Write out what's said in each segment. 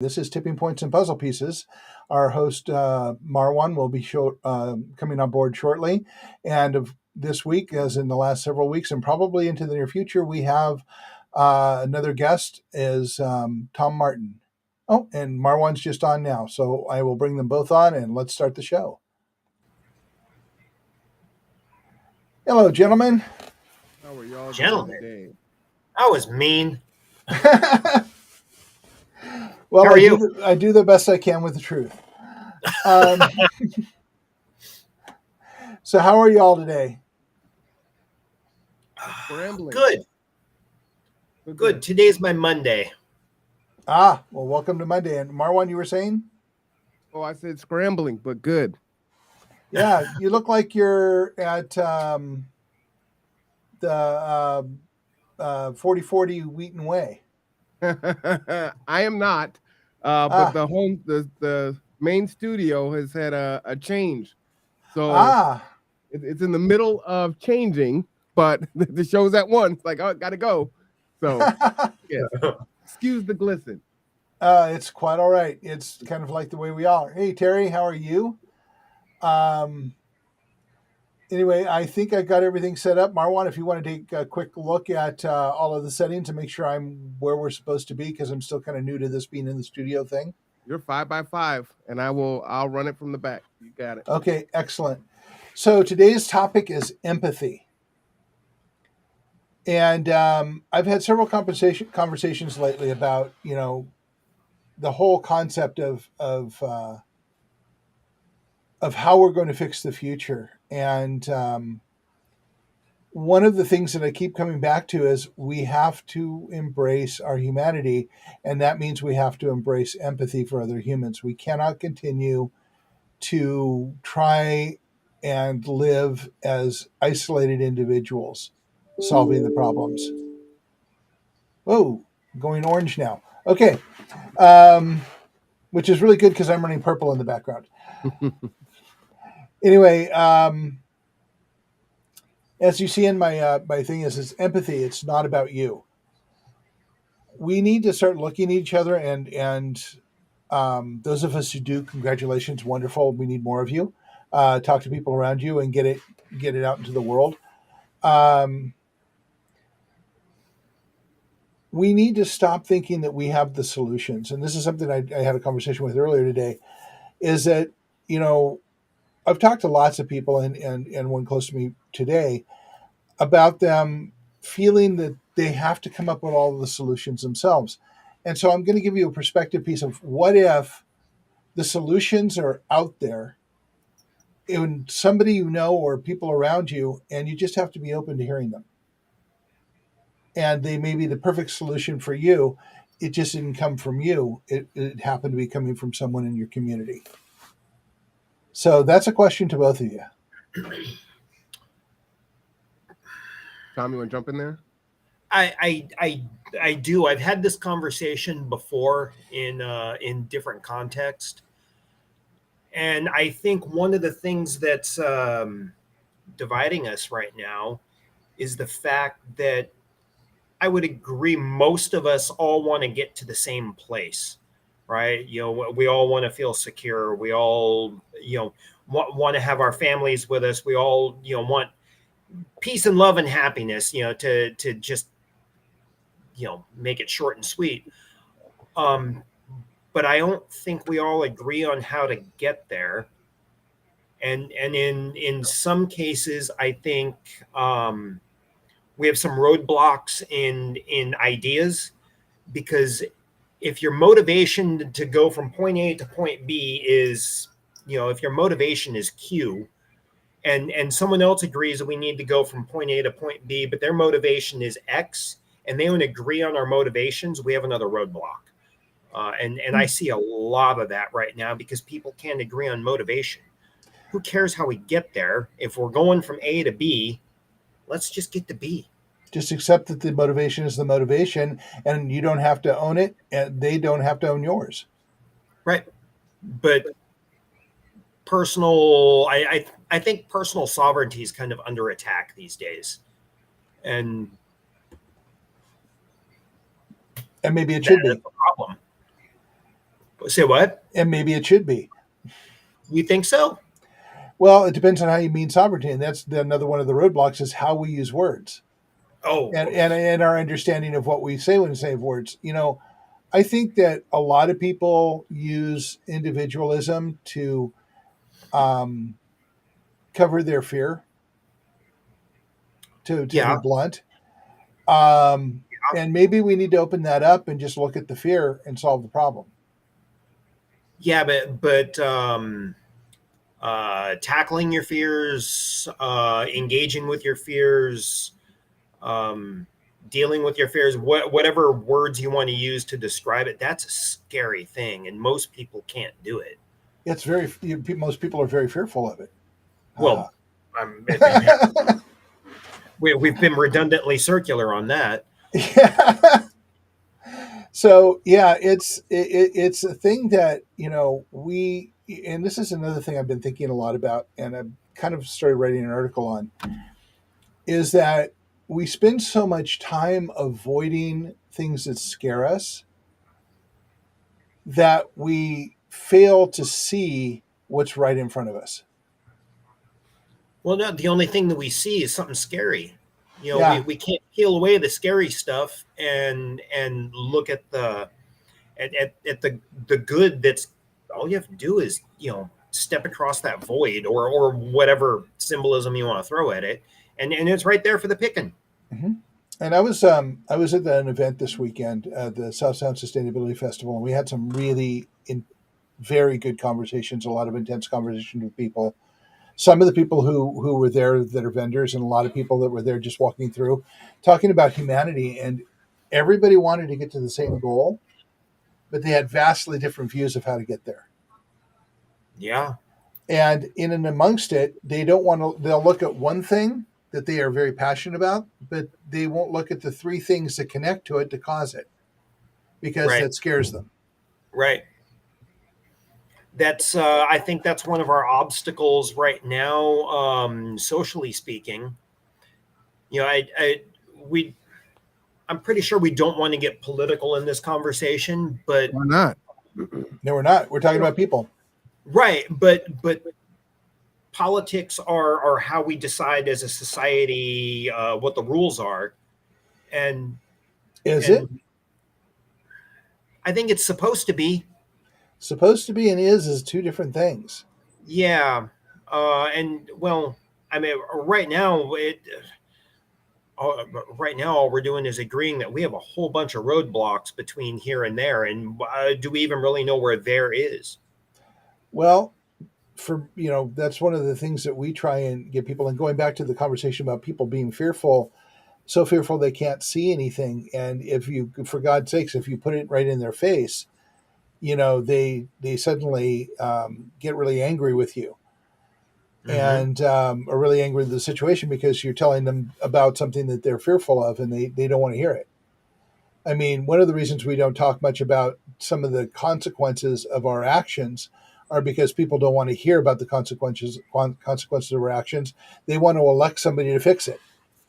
This is Tipping Points and Puzzle Pieces. Our host, Marwan, will be coming on board shortly. And this week, as in the last several weeks, and probably into the near future, we have another guest is Tom Martin. Oh, and Marwan's just on now. So I will bring them both on and let's start the show. Hello, gentlemen. How are y'all Gentlemen. doing today? That was mean. Well, How are you? I do the best I can with the truth. So how are y'all today? Scrambling. Good. But Good. Today's my Monday. Well, welcome to Monday. And Marwan, you were saying? Oh, I said scrambling, but good. Yeah, you look like you're at the 4040 Wheaton Way. I am not. But the main studio has had a change. So it's in the middle of changing, but the show's at once. Like, oh, gotta go. So yes. Excuse the glisten. It's quite all right. It's kind of like the way we are. Hey, Terry, how are you? Anyway, I think I got everything set up. Marwan, if you want to take a quick look at all of the settings to make sure I'm where we're supposed to be, because I'm still kind of new to this being in the studio thing. You're 5x5, and I'll run it from the back. You got it. Okay, excellent. So today's topic is empathy. And I've had several conversations lately about, the whole concept of how we're going to fix the future. And one of the things that I keep coming back to is we have to embrace our humanity, and that means we have to embrace empathy for other humans. We cannot continue to try and live as isolated individuals solving the problems. Whoa, going orange now. Okay. Which is really good because I'm running purple in the background. Anyway, as you see in my thing is empathy. It's not about you. We need to start looking at each other, and those of us who do, congratulations, wonderful. We need more of you. Talk to people around you and get it out into the world. We need to stop thinking that we have the solutions. And this is something I had a conversation with earlier today, is that, I've talked to lots of people and one close to me today about them feeling that they have to come up with all of the solutions themselves. And so I'm going to give you a perspective piece of what if the solutions are out there in somebody you know or people around you, and you just have to be open to hearing them. And they may be the perfect solution for you. It just didn't come from you. It happened to be coming from someone in your community. So that's a question to both of you. Tom, you want to jump in there? I do. I've had this conversation before in different context, and I think one of the things that's dividing us right now is the fact that I would agree most of us all want to get to the same place, right? We all want to feel secure. We all want to have our families with us. We all want peace and love and happiness, to just make it short and sweet. But I don't think we all agree on how to get there. And in some cases, I think we have some roadblocks in ideas, because if your motivation to go from point A to point B is, if your motivation is Q, and someone else agrees that we need to go from point A to point B, but their motivation is X, and they don't agree on our motivations, we have another roadblock. And I see a lot of that right now because people can't agree on motivation. Who cares how we get there? If we're going from A to B, let's just get to B. Just accept that the motivation is the motivation, and you don't have to own it, and they don't have to own yours. Right. But I think personal sovereignty is kind of under attack these days. And maybe it should be. That's a problem. Say what? And maybe it should be. You think so? Well, it depends on how you mean sovereignty, and that's another one of the roadblocks is how we use words Oh, and our understanding of what we say when we say words. I think that a lot of people use individualism to um, cover their fear, to be yeah, blunt. And maybe we need to open that up and just look at the fear and solve the problem. yeah, but tackling your fears, engaging with your fears, um, dealing with your fears, whatever words you want to use to describe it, that's a scary thing, and most people can't do it. It's very most people are very fearful of it. Well, we've been redundantly circular on that. Yeah. So yeah, it's a thing that we, and this is another thing I've been thinking a lot about, and I've kind of started writing an article on, is that we spend so much time avoiding things that scare us that we fail to see what's right in front of us. Well, no, the only thing that we see is something scary. Yeah. We can't peel away the scary stuff and look at the good. That's all you have to do is step across that void or whatever symbolism you want to throw at it, and it's right there for the picking. Mm-hmm. And I was at an event this weekend at the South Sound Sustainability Festival, and we had some really very good conversations, a lot of intense conversations with people. Some of the people who were there that are vendors, and a lot of people that were there just walking through, talking about humanity, and everybody wanted to get to the same goal, but they had vastly different views of how to get there. Yeah. And in and amongst it, they don't want to. They'll look at one thing that they are very passionate about, but they won't look at the three things that connect to it to cause it, because Right. that scares them. Right. That's I think that's one of our obstacles right now, socially speaking. I we I'm pretty sure we don't want to get political in this conversation, but why not? No, we're not. We're talking about people. Right, but politics are how we decide as a society what the rules are, and Is it and I think it's supposed to be. supposed to be and is two different things. Yeah, and well, I mean, right now, all we're doing is agreeing that we have a whole bunch of roadblocks between here and there, and do we even really know where there is? Well, that's one of the things that we try and get people. And going back to the conversation about people being fearful, so fearful they can't see anything. And if you, for God's sakes, if you put it right in their face, they suddenly get really angry with you, Mm-hmm. and are really angry with the situation because you're telling them about something that they're fearful of, and they don't want to hear it. I mean, one of the reasons we don't talk much about some of the consequences of our actions are because people don't want to hear about the consequences of our actions. They want to elect somebody to fix it.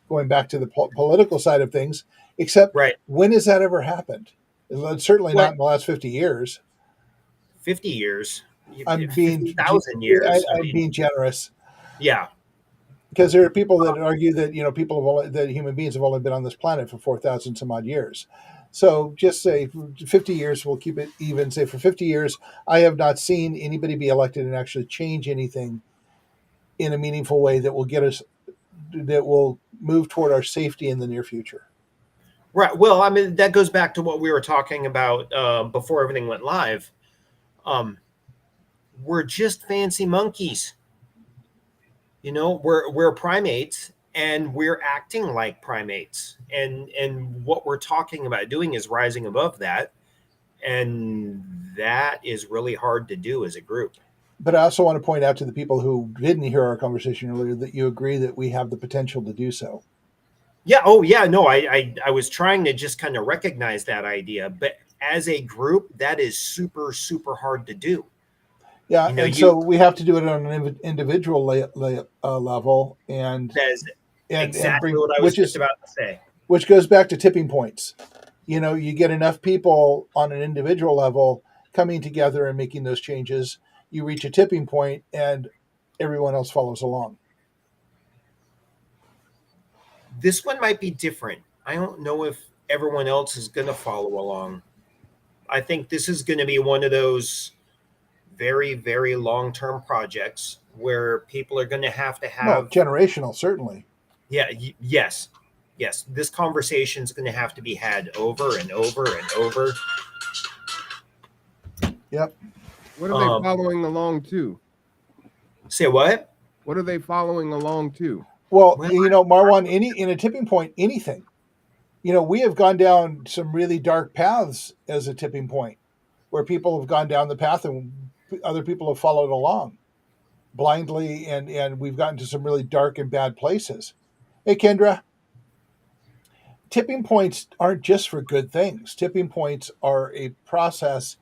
Going back to the political side of things, except Right. when has that ever happened? It's certainly not What? in the last 50 years. 50 years, I'm being 50,000 years. I I'm mean, being generous, yeah. because there are people that argue that that human beings have only been on this planet for 4,000 some odd years. So just say 50 years, we'll keep it even. Say for 50 years, I have not seen anybody be elected and actually change anything in a meaningful way that will move toward our safety in the near future. Right. Well, I mean, that goes back to what we were talking about before everything went live. Um, we're just fancy monkeys. We're primates, and we're acting like primates. And what we're talking about doing is rising above that, and that is really hard to do as a group. But I also want to point out to the people who didn't hear our conversation earlier that you agree that we have the potential to do so. Yeah. Oh, yeah. No, I was trying to just kind of recognize that idea, but as a group, that is super, super hard to do. Yeah, You know, and you so we have to do it on an individual level, That is and exactly bring, what I was just about to say. which goes back to tipping points. You get enough people on an individual level coming together and making those changes, you reach a tipping point and everyone else follows along. This one might be different. I don't know if everyone else is going to follow along. I think this is going to be one of those very, very long term projects where people are going to have Well, generational, certainly. Yeah, yes. Yes. This conversation is going to have to be had over and over and over. Yep. What are they following along to? Say what? What are they following along to? Well, Marwan, in a tipping point, anything. We have gone down some really dark paths as a tipping point, where people have gone down the path and other people have followed along blindly, and we've gotten to some really dark and bad places. Hey, Kendra, tipping points aren't just for good things. Tipping points are a process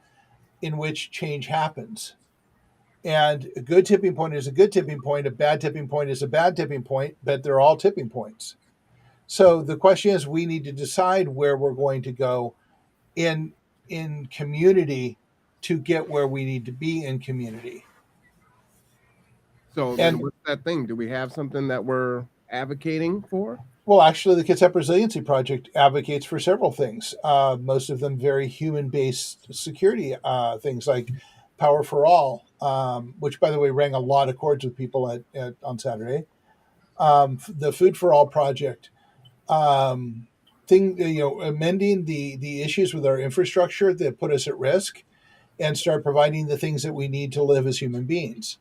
in which change happens. And a good tipping point is a good tipping point. A bad tipping point is a bad tipping point, but they're all tipping points. So the question is, we need to decide where we're going to go in community to get where we need to be in community. So then what's that thing? Do we have something that we're advocating for? Well, actually, the Kitsap Resiliency Project advocates for several things. Most of them very human-based security things like Power for All, which, by the way, rang a lot of chords with people on Saturday. The Food for All project, amending the issues with our infrastructure that put us at risk, and start providing the things that we need to live as human beings.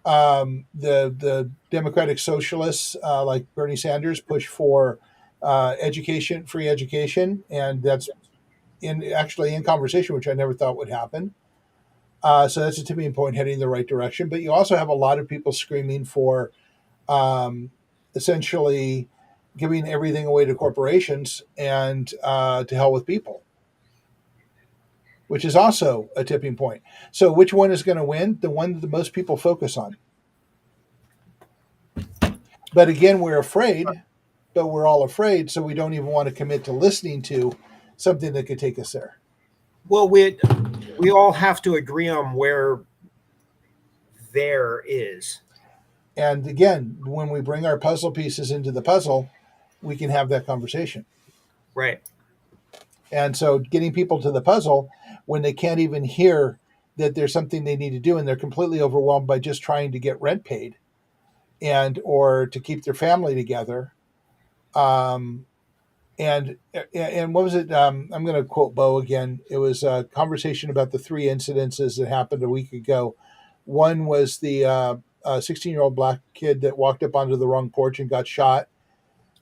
The Democratic Socialists, like Bernie Sanders, push for free education, and that's in conversation, which I never thought would happen. So that's a tipping point heading in the right direction. But you also have a lot of people screaming for essentially giving everything away to corporations and to hell with people, which is also a tipping point. So which one is going to win? The one that the most people focus on. But again, we're afraid, but we're all afraid, so we don't even want to commit to listening to something that could take us there. Well, we all have to agree on where there is. And again, when we bring our puzzle pieces into the puzzle, we can have that conversation. Right. And so getting people to the puzzle when they can't even hear that there's something they need to do and they're completely overwhelmed by just trying to get rent paid or to keep their family together. And what was it? I'm going to quote Bo again. It was a conversation about the three incidences that happened a week ago. One was the 16-year-old black kid that walked up onto the wrong porch and got shot.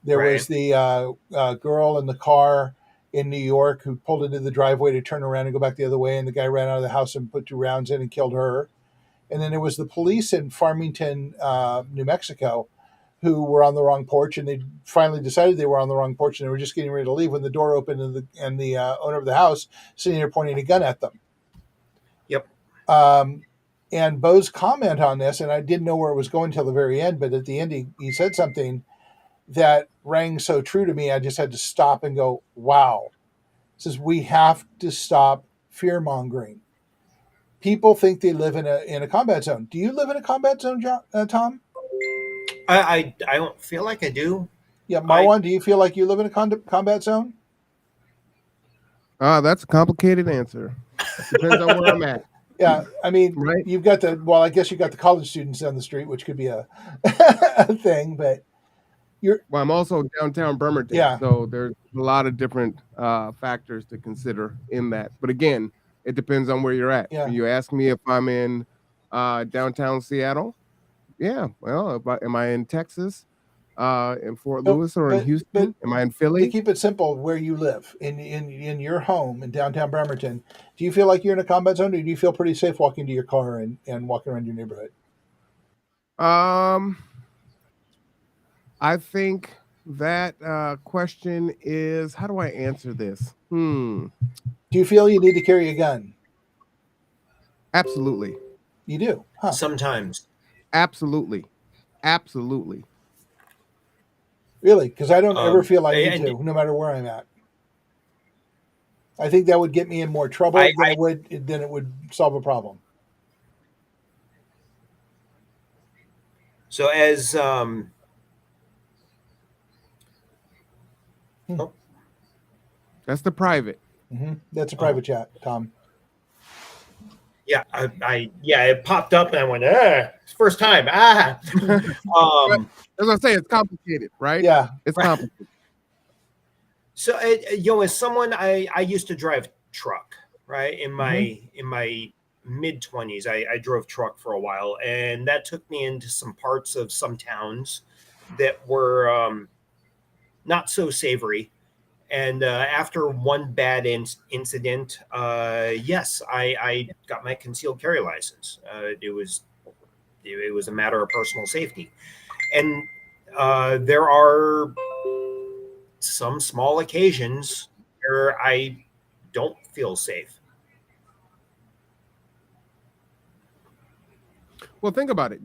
There was the girl in the car in New York who pulled into the driveway to turn around and go back the other way, and the guy ran out of the house and put 2 rounds in and killed her. And then there was the police in Farmington, New Mexico, who were on the wrong porch, and they finally decided they were on the wrong porch, and they were just getting ready to leave when the door opened, and the owner of the house sitting there pointing a gun at them. Yep. And Bo's comment on this, and I didn't know where it was going till the very end, but at the end he said something that rang so true to me, I just had to stop and go, wow. He says, we have to stop fear-mongering. People think they live in a combat zone. Do you live in a combat zone, Tom? I don't feel like I do. Yeah, Marwan, do you feel like you live in a combat zone? That's a complicated answer. Depends on where I'm at. Yeah, I mean, right? You've got I guess you've got the college students on the street, which could be a thing, but well, I'm also downtown Bremerton, yeah. So there's a lot of different factors to consider in that. But again, it depends on where you're at. Yeah. When you ask me if I'm in downtown Seattle, yeah. Well, am I in Texas, in Fort Lewis, or in Houston? Am I in Philly? To keep it simple, where you live in your home in downtown Bremerton, do you feel like you're in a combat zone, or do you feel pretty safe walking to your car and walking around your neighborhood? I think that question is, how do I answer this? Do you feel you need to carry a gun? Absolutely. You do? Huh. Sometimes. Absolutely. Really? Because I don't ever feel I need to, no matter where I'm at. I think that would get me in more trouble than it would solve a problem. So as That's the private. That's a private chat, Tom. Yeah, it popped up and I went, it's first time. As I say, it's complicated, right? Yeah, it's complicated. So, as someone, I used to drive truck, right? In my mid-20s, I drove truck for a while, and that took me into some parts of some towns that were not so savory. And after one bad incident, yes, I got my concealed carry license. It was a matter of personal safety, and there are some small occasions where I don't feel safe. Well, think about it.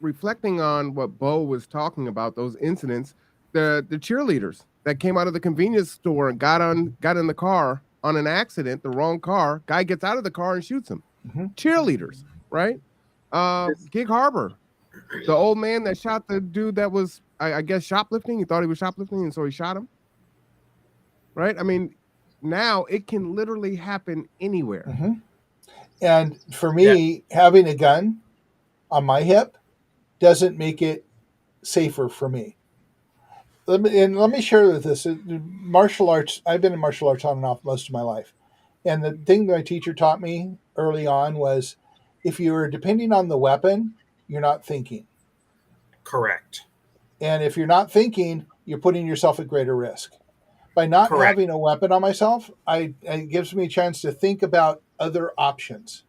Reflecting on what Bo was talking about, those incidents, the cheerleaders that came out of the convenience store and got in the car on an accident, the wrong car, guy gets out of the car and shoots him. Cheerleaders, right? Gig Harbor, the old man that shot the dude that was, I guess, shoplifting. He thought he was shoplifting, and so he shot him. Right? I mean, now it can literally happen anywhere. And for me, having a gun on my hip doesn't make it safer for me. Let me share with this. Martial arts, I've been in martial arts on and off most of my life. And the thing that my teacher taught me early on was if you're depending on the weapon, you're not thinking. Correct. And if you're not thinking, you're putting yourself at greater risk. By not having a weapon on myself, it gives me a chance to think about other options.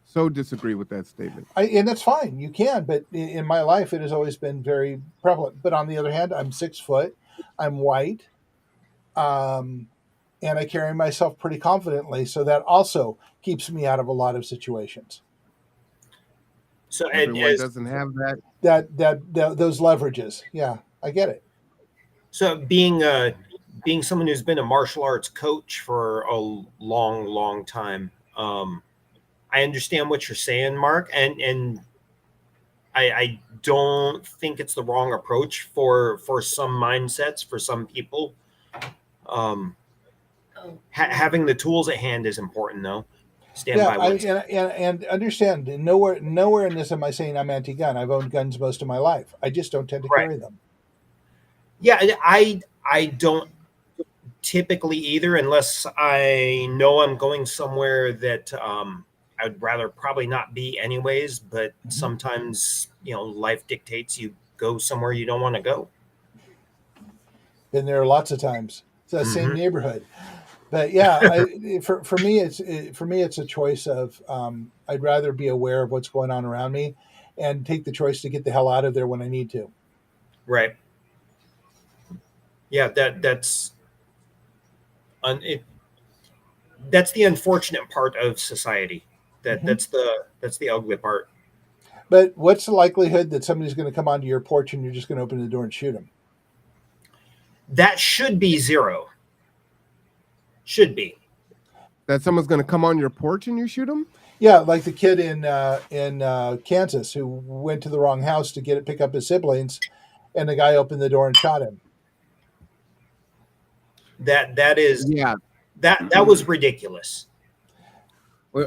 So disagree with that statement. And that's fine. You can, but in my life, it has always been very prevalent. But on the other hand, I'm 6 foot, I'm white, and I carry myself pretty confidently. So that also keeps me out of a lot of situations. So everyone doesn't have that. Those leverages. Yeah, I get it. So being someone who's been a martial arts coach for a long time, I understand what you're saying, Mark, and I don't think it's the wrong approach for some mindsets, for some people. Having the tools at hand is important, though. Stand by and understand. Nowhere in this am I saying I'm anti-gun. I've owned guns most of my life. I just don't tend to carry them. Yeah, I don't typically either, unless I know I'm going somewhere that I'd rather probably not be anyways. But sometimes, life dictates you go somewhere you don't want to go. Been there lots of times. It's the same neighborhood. But yeah, for me, it's a choice of I'd rather be aware of what's going on around me, and take the choice to get the hell out of there when I need to. Right. Yeah, that's the unfortunate part of society. That's the ugly part. But what's the likelihood that somebody's going to come onto your porch and you're just going to open the door and shoot them? That should be zero. Should be. That someone's going to come on your porch and you shoot them? Yeah, like the kid in Kansas who went to the wrong house to pick up his siblings, and the guy opened the door and shot him. That was ridiculous.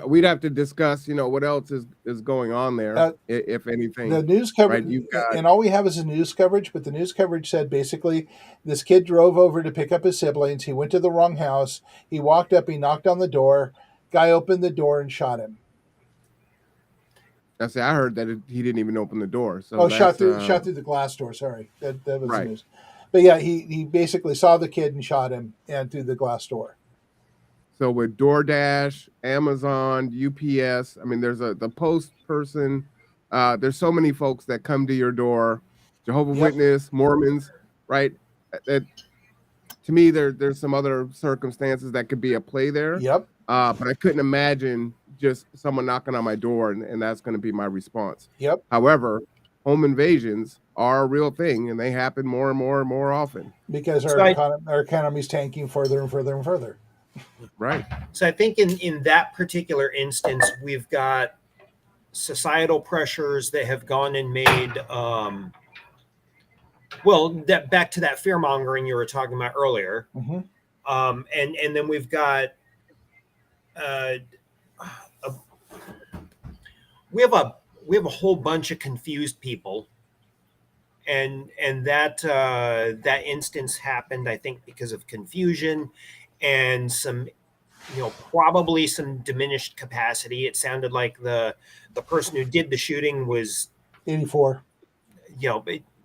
We'd have to discuss, what else is going on there, if anything. The news coverage, right? And all we have is the news coverage, but the news coverage said basically this kid drove over to pick up his siblings. He went to the wrong house. He walked up, he knocked on the door. Guy opened the door and shot him. I heard that he didn't even open the door. So shot through the glass door. Sorry, that was the news. But yeah, he basically saw the kid and shot him, and through the glass door. So with DoorDash, Amazon, UPS, I mean, there's the post person. There's so many folks that come to your door, Jehovah's Witness, Mormons, right? To me, there's some other circumstances that could be at play there. Yep. But I couldn't imagine just someone knocking on my door and that's going to be my response. Yep. However, home invasions are a real thing, and they happen more and more and more often. Because So our economy's tanking further and further and further. Right. So I think in that particular instance, we've got societal pressures that have gone and made well, that back to that fear mongering you were talking about earlier. Mm-hmm. And then we've got uh, a, we have a whole bunch of confused people, and that instance happened, I think, because of confusion and some, probably some diminished capacity. It sounded like the person who did the shooting was 84.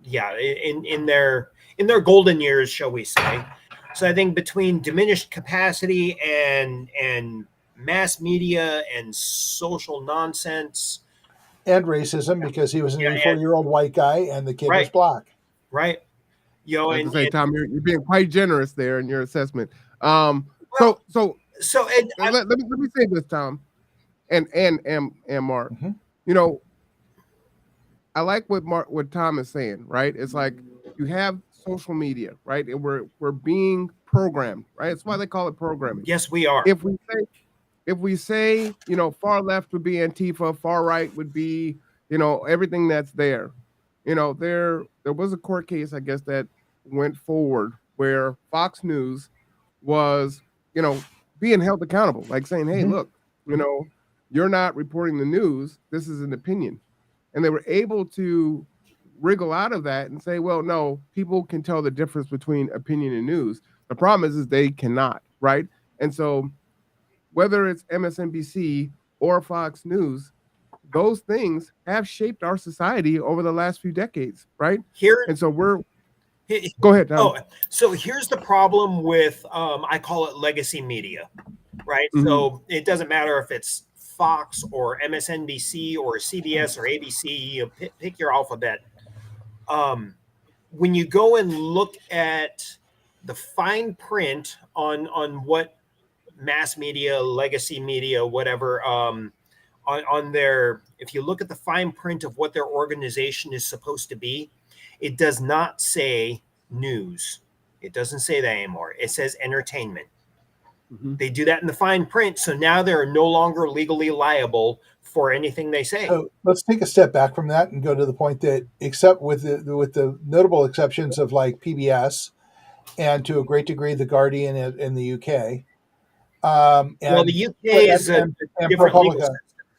Yeah, in their golden years, shall we say. So I think between diminished capacity and mass media and social nonsense And racism, because he was an yeah, 84-year-old white guy and the kid was right, black. right. I have to And, say, Tom, you're being quite generous there in your assessment. well, So and let me say this, Tom, and Mark. Mm-hmm. You know, I like what Tom is saying, right? It's like you have social media, right? And we're being programmed, right? That's why they call it programming. yes, we are. If we say, far left would be Antifa, far right would be, everything that's there. There was a court case, I guess, that went forward where Fox News was, being held accountable, like saying, hey, Mm-hmm. look, you're not reporting the news. This is an opinion. And they were able to wriggle out of that and say, well, no, people can tell the difference between opinion and news. The problem is they cannot, right? And so whether it's MSNBC or Fox News, those things have shaped our society over the last few decades, right? And so go ahead, Tom. So here's the problem with I call it legacy media, right? Mm-hmm. So it doesn't matter if it's Fox or MSNBC or CBS or ABC, pick your alphabet. When you go and look at the fine print on what mass media, legacy media, whatever, on their, if you look at the fine print of what their organization is supposed to be, it does not say news. It doesn't say that anymore. It says entertainment. Mm-hmm. They do that in the fine print, so now they're no longer legally liable for anything they say. So let's take a step back from that and go to the point that, except with the notable exceptions of like PBS and to a great degree the Guardian in the UK, and the UK is a different legal system.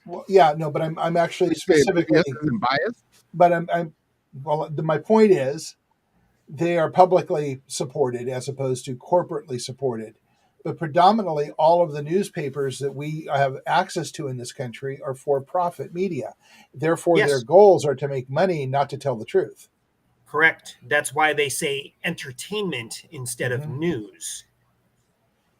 Well, yeah, no, but I'm actually specifically biased. But my point is they are publicly supported as opposed to corporately supported. But predominantly, all of the newspapers that we have access to in this country are for-profit media. Therefore, yes, their goals are to make money, not to tell the truth. Correct. That's why they say entertainment instead of news.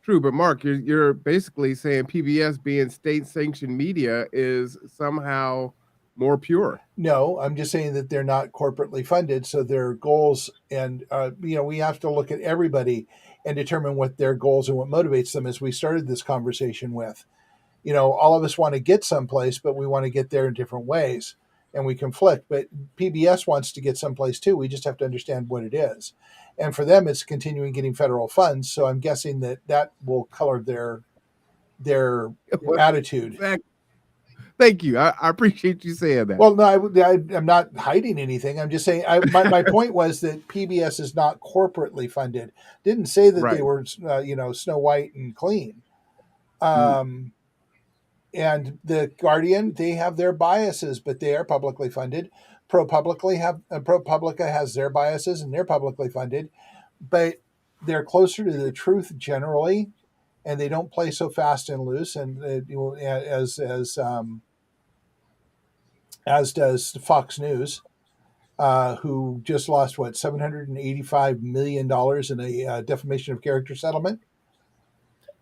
True, but Mark, you're basically saying PBS being state-sanctioned media is somehow more pure. No, I'm just saying that they're not corporately funded, so their goals and we have to look at everybody and determine what their goals and what motivates them. As we started this conversation with, all of us want to get someplace, but we want to get there in different ways, and we conflict. But PBS wants to get someplace too. We just have to understand what it is, and for them, it's continuing getting federal funds. So I'm guessing that will color their attitude. Exactly. Thank you. I appreciate you saying that. Well, no, I'm not hiding anything. I'm just saying my point was that PBS is not corporately funded. Didn't say that they were, Snow White and clean. And the Guardian, they have their biases, but they are publicly funded. ProPublica has their biases and they're publicly funded, but they're closer to the truth generally, and they don't play so fast and loose. And as does Fox News, who just lost $785 million in a defamation of character settlement.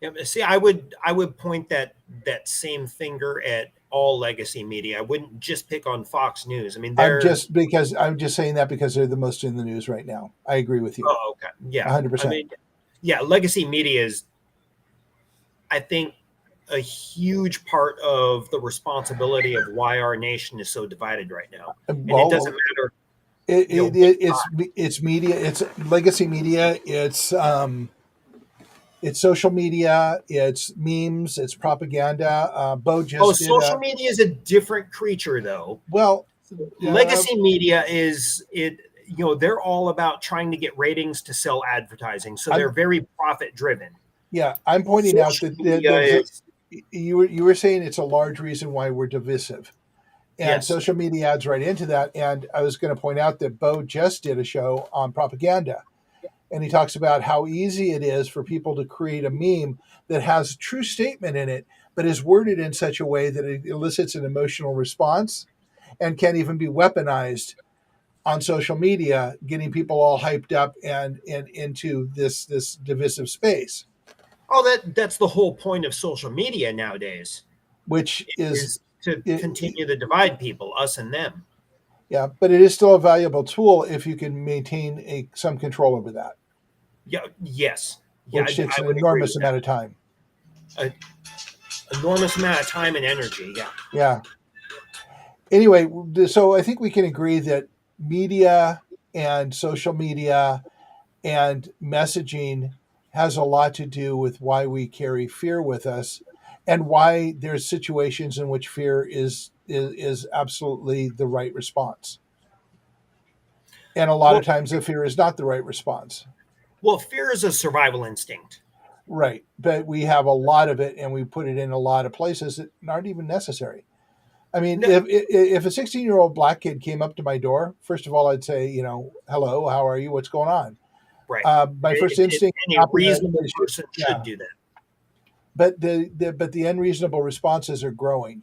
Yeah, see, I would point that same finger at all legacy media. I wouldn't just pick on Fox News. I mean, I'm just saying that because they're the most in the news right now. I agree with you. Oh, okay, yeah, 100%. Legacy media is, I think, a huge part of the responsibility of why our nation is so divided right now. And it doesn't Well, matter, it's media, it's legacy media, it's social media, it's memes, it's propaganda. Bo oh, just did social a media is a different creature, though. well, Legacy media is it. They're all about trying to get ratings to sell advertising, so they're I'm very profit driven. I'm pointing out Social that media there's is you were saying it's a large reason why we're divisive. And yes. social media adds right into that. And I was going to point out that Bo just did a show on propaganda. And he talks about how easy it is for people to create a meme that has a true statement in it, but is worded in such a way that it elicits an emotional response and can even be weaponized on social media, getting people all hyped up and into this divisive space, Oh, that's the whole point of social media nowadays, which is is to it, continue to divide people, us and them. yeah, but it is still a valuable tool if you can maintain some control over that, Yeah, yes, yeah, which takes I an would agree enormous with that. amount of time. An enormous amount of time and energy. Yeah. Yeah. Anyway, so I think we can agree that media and social media and messaging has a lot to do with why we carry fear with us and why there's situations in which fear is absolutely the right response. And a lot Well, of times the fear is not the right response. well, fear is a survival instinct. Right. But we have a lot of it and we put it in a lot of places that aren't even necessary. I mean, No, if a 16-year-old black kid came up to my door, first of all, I'd say, hello, how are you? What's going on? right. My first instinct, And a not reasonable to shoot. person should Yeah, do that. but the unreasonable responses are growing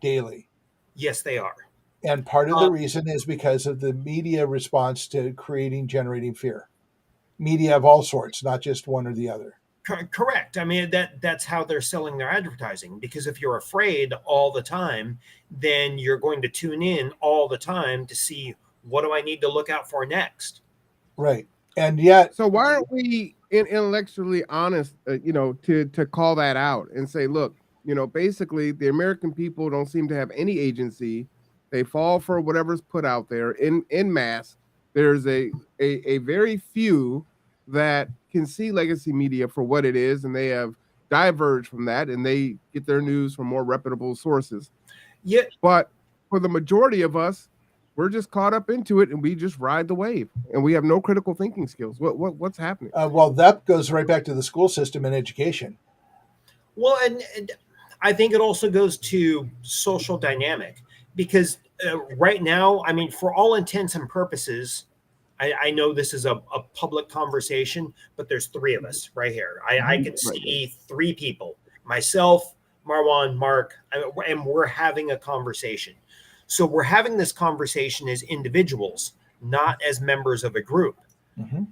daily, Yes, they are. and part of Uh, the reason is because of the media response to generating fear. Media of all sorts, not just one or the other. Correct. I mean that's how they're selling their advertising. Because if you're afraid all the time, then you're going to tune in all the time to see what do I need to look out for next. Right, and yet, So why aren't we intellectually honest, to call that out and say, look, basically the American people don't seem to have any agency. They fall for whatever's put out there in mass. There's a very few that can see legacy media for what it is, and they have diverged from that, and they get their news from more reputable sources. Yeah, But for the majority of us, we're just caught up into it and we just ride the wave and we have no critical thinking skills. What's happening? well, that goes right back to the school system and education. well, and I think it also goes to social dynamic because right now, I mean, for all intents and purposes, I know this is a public conversation, but there's three of us right here. I can Right. see three people: myself, Marwan, Mark, and we're having a conversation. So we're having this conversation as individuals, not as members of a group. Mm-hmm.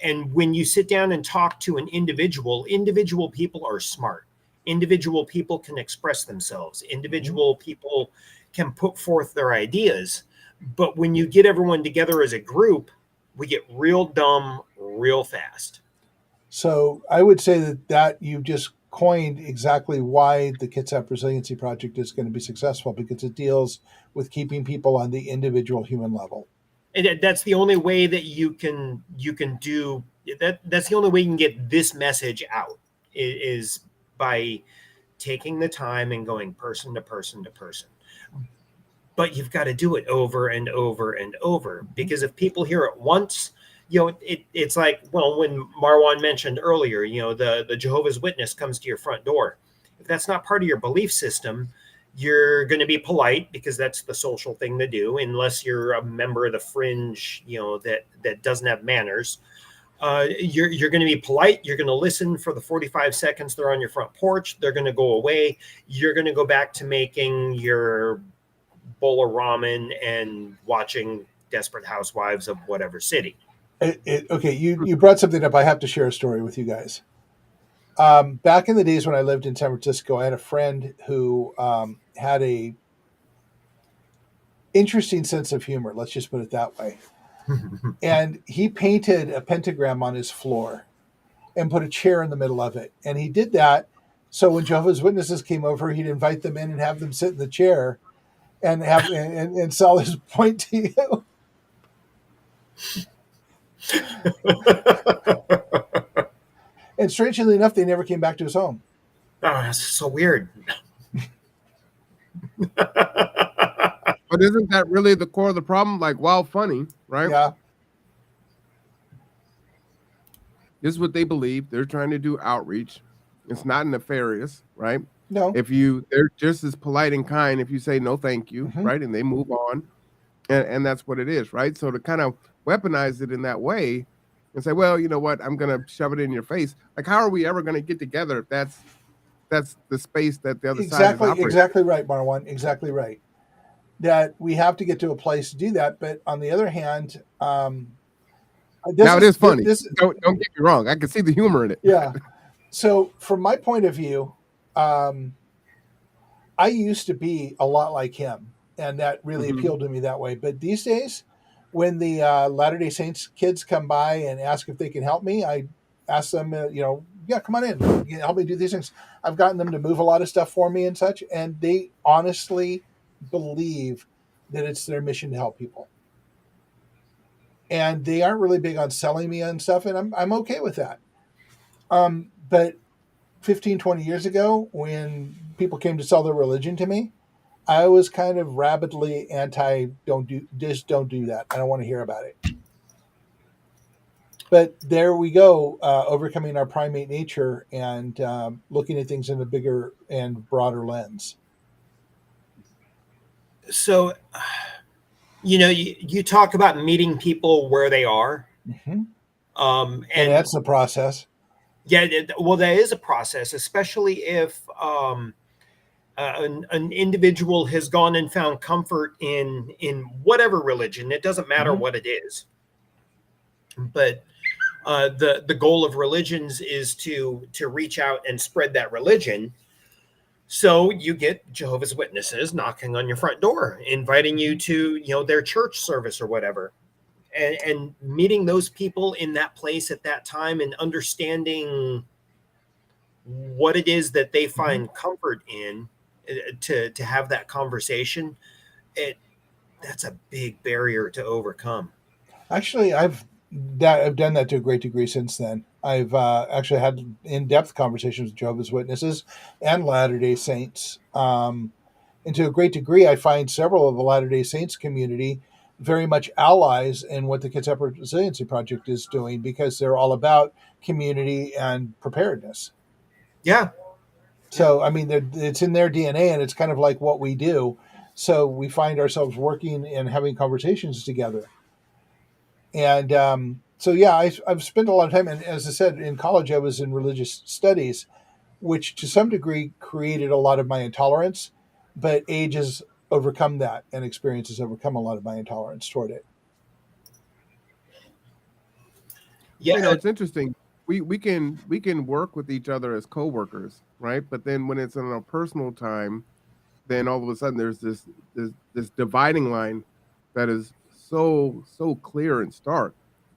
And when you sit down and talk to an individual people are smart. Individual people can express themselves. Mm-hmm. Individual people can put forth their ideas. But when you get everyone together as a group, we get real dumb real fast. So I would say that you've just coined exactly why the Kitsap Resiliency Project is going to be successful, because it deals with keeping people on the individual human level. And that's the only way that you can do that. That's the only way you can get this message out is by taking the time and going person to person to person. But you've got to do it over and over and over, Mm-hmm. because if people hear it once, it's like, well, when Marwan mentioned earlier, the Jehovah's Witness comes to your front door. If that's not part of your belief system, you're going to be polite because that's the social thing to do, unless you're a member of the fringe, that doesn't have manners. You're going to be polite. You're going to listen for the 45 seconds they're on your front porch. They're going to go away. You're going to go back to making your bowl of ramen and watching Desperate Housewives of whatever city. Okay, you brought something up. I have to share a story with you guys. Back in the days when I lived in San Francisco, I had a friend who had a interesting sense of humor. Let's just put it that way. And he painted a pentagram on his floor and put a chair in the middle of it. And he did that So when Jehovah's Witnesses came over, he'd invite them in and have them sit in the chair and sell his point to you. And strangely enough, they never came back to his home. Oh, that's so weird. But isn't that really the core of the problem? Like, while funny, right? Yeah. This is what they believe. They're trying to do outreach. It's not nefarious, right? No. They're just as polite and kind if you say no, thank you, right? And they move on. And that's what it is, right? So to kind of weaponize it in that way and say, well, you know what, I'm going to shove it in your face. Like, how are we ever going to get together if that's the space that the other side is operating? Exactly right, Marwan. Exactly right. That we have to get to a place to do that. But on the other hand, now it is funny. Don't get me wrong. I can see the humor in it. Yeah. So from my point of view, I used to be a lot like him, and that really appealed to me that way. But these days, when the Latter-day Saints kids come by and ask if they can help me, I ask them, yeah, come on in, help me do these things. I've gotten them to move a lot of stuff for me and such, and they honestly believe that it's their mission to help people. And they aren't really big on selling me on stuff, and I'm okay with that. But 15, 20 years ago, when people came to sell their religion to me, I was kind of rabidly anti, don't do that. I don't want to hear about it. But there we go, overcoming our primate nature and looking at things in a bigger and broader lens. So, you talk about meeting people where they are. Mm-hmm. And that's the process. Yeah, well, that is a process, especially if an individual has gone and found comfort in whatever religion. It doesn't matter what it is. But the goal of religions is to reach out and spread that religion. So you get Jehovah's Witnesses knocking on your front door, inviting you to their church service or whatever, and meeting those people in that place at that time and understanding what it is that they find comfort in, to have that conversation. That's a big barrier to overcome. Actually, I've done that to a great degree since then. I've actually had in-depth conversations with Jehovah's Witnesses and Latter-day Saints. And to a great degree, I find several of the Latter-day Saints community very much allies in what the Kids Up Resiliency Project is doing, because they're all about community and preparedness. Yeah. So, I mean, it's in their DNA, and it's kind of like what we do. So we find ourselves working and having conversations together. And so, yeah, I've spent a lot of time, and as I said, in college, I was in religious studies, which to some degree created a lot of my intolerance, but age has overcome that, and experience has overcome a lot of my intolerance toward it. Yeah, it's interesting. We can work with each other as coworkers, right? But then when it's in a personal time, then all of a sudden there's this dividing line that is so clear and stark.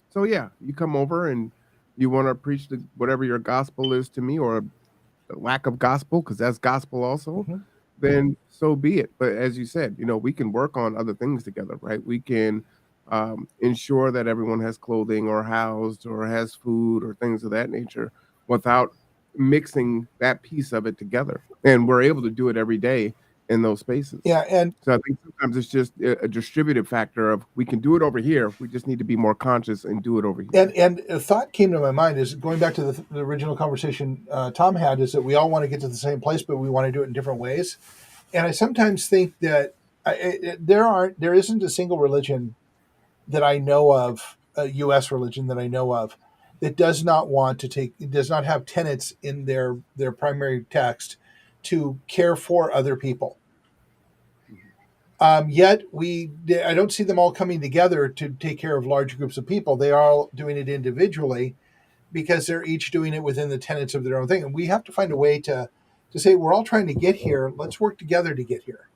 So yeah, you come over and you want to preach whatever your gospel is to me, or the lack of gospel, because that's gospel also. Then so be it. But as you said, we can work on other things together, right? We can ensure that everyone has clothing or housed or has food or things of that nature without mixing that piece of it together. And we're able to do it every day in those spaces. Yeah. And so I think sometimes it's just a distributive factor of, we can do it over here. We just need to be more conscious and do it over here. And a thought came to my mind, is going back to the original conversation Tom had, is that we all want to get to the same place, but we want to do it in different ways. And I sometimes think that there isn't a single religion that I know of, a U.S. religion that I know of, that does not have tenets in their primary text to care for other people. Yet I don't see them all coming together to take care of large groups of people. They are all doing it individually, because they're each doing it within the tenets of their own thing. And we have to find a way to say, we're all trying to get here. Let's work together to get here.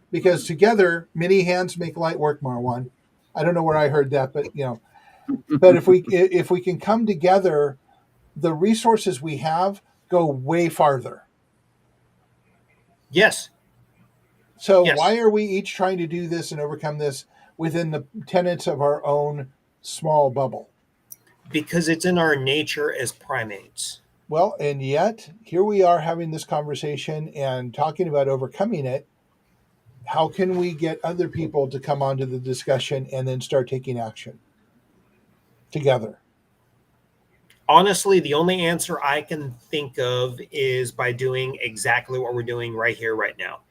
Because together, many hands make light work, Marwan. I don't know where I heard that, but but if we can come together, the resources we have go way farther. Yes. So Yes. why are we each trying to do this and overcome this within the tenets of our own small bubble? Because it's in our nature as primates. Well, and yet here we are having this conversation and talking about overcoming it. How can we get other people to come onto the discussion and then start taking action together? Honestly, the only answer I can think of is by doing exactly what we're doing right here, right now.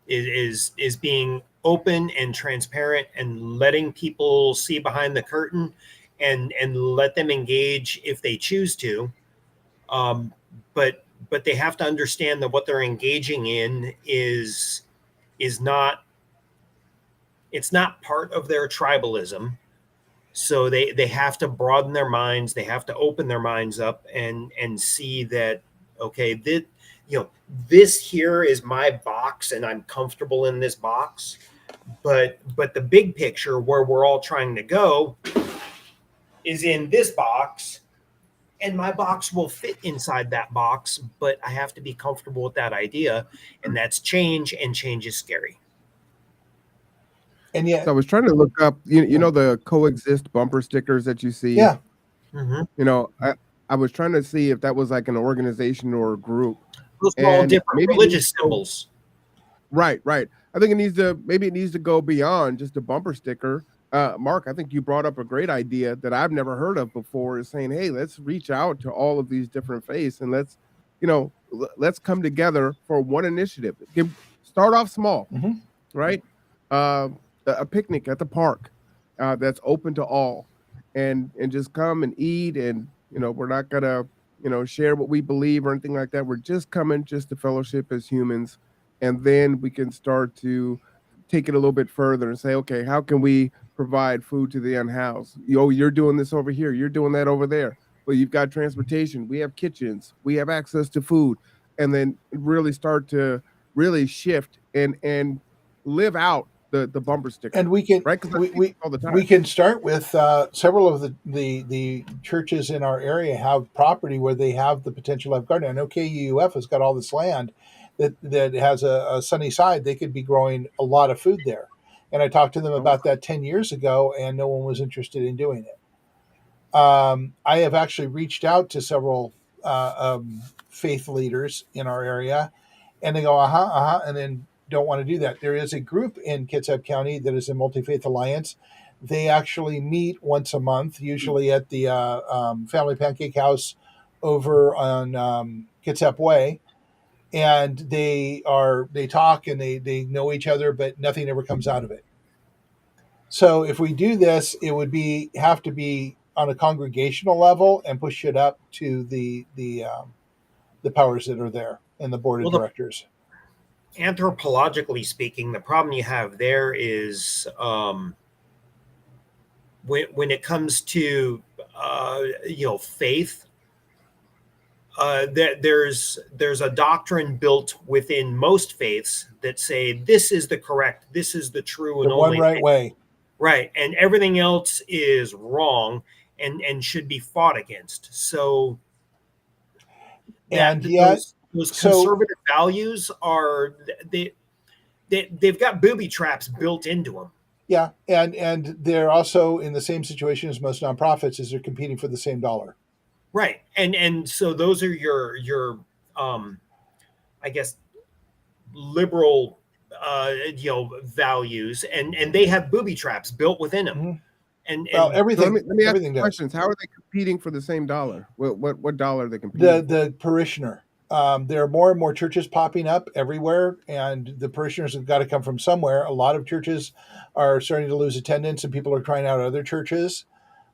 Is being open and transparent and letting people see behind the curtain and let them engage if they choose to. Um, but they have to understand that what they're engaging in is not, it's not part of their tribalism. So they have to broaden their minds, they have to open their minds up and see that, okay, this here is my box and I'm comfortable in this box, but the big picture where we're all trying to go is in this box, and my box will fit inside that box, but I have to be comfortable with that idea, and that's change, and change is scary. And yet, So I was trying to look up, you know, the coexist bumper stickers that you see. yeah. Mm-hmm. You know, I was trying to see if that was like an organization or a group. Those are all And different maybe religious symbols. right. I think maybe it needs to go beyond just a bumper sticker. Mark, I think you brought up a great idea that I've never heard of before, is saying, hey, let's reach out to all of these different faiths and let's, let's come together for one initiative. Start off small, right? A picnic at the park that's open to all, and just come and eat, and we're not gonna share what we believe or anything like that. We're just coming just to fellowship as humans, and then we can start to take it a little bit further and say, okay, how can we provide food to the unhoused? You're doing this over here, you're doing that over there. Well, you've got transportation, we have kitchens, we have access to food, and then really start to really shift and live out the bumper sticker. And we can right, because all the time. We can start with several of the churches in our area have property where they have the potential of gardening. I know KUF has got all this land that has a sunny side. They could be growing a lot of food there. And I talked to them about that 10 years ago, and no one was interested in doing it. I have actually reached out to several faith leaders in our area, and they go, and then don't want to do that. There is a group in Kitsap County that is a multi-faith alliance. They actually meet once a month, usually at the Family Pancake House over on Kitsap Way, and they talk and they know each other, but nothing ever comes out of it. So if we do this, it would have to be on a congregational level and push it up to the powers that are there and the board of directors. Anthropologically speaking, the problem you have there is when it comes to faith, there's a doctrine built within most faiths that say this is the correct, this is the true and only one right way. Right, and everything else is wrong and should be fought against. So those conservative values are they've got booby traps built into them. Yeah, and they're also in the same situation as most nonprofits, as they're competing for the same dollar. Right, and so those are your I guess liberal values, and they have booby traps built within them. Mm-hmm. And everything. So let me ask you questions. How are they competing for the same dollar? What dollar are they competing? The parishioner. There are more and more churches popping up everywhere, and the parishioners have got to come from somewhere. A lot of churches are starting to lose attendance, and people are trying out other churches.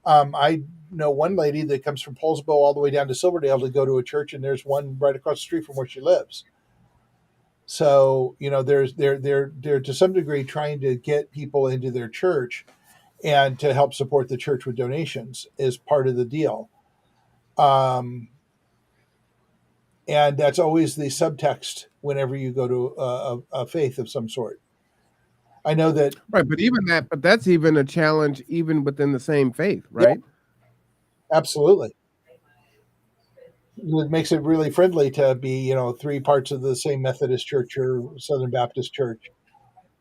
I know one lady that comes from Polsbo all the way down to Silverdale to go to a church, and there's one right across the street from where she lives. So they're to some degree trying to get people into their church, and to help support the church with donations is part of the deal. And that's always the subtext whenever you go to a faith of some sort. I know that. Right, but that's even a challenge even within the same faith, right? Yeah, absolutely. It makes it really friendly to be, three parts of the same Methodist church or Southern Baptist church.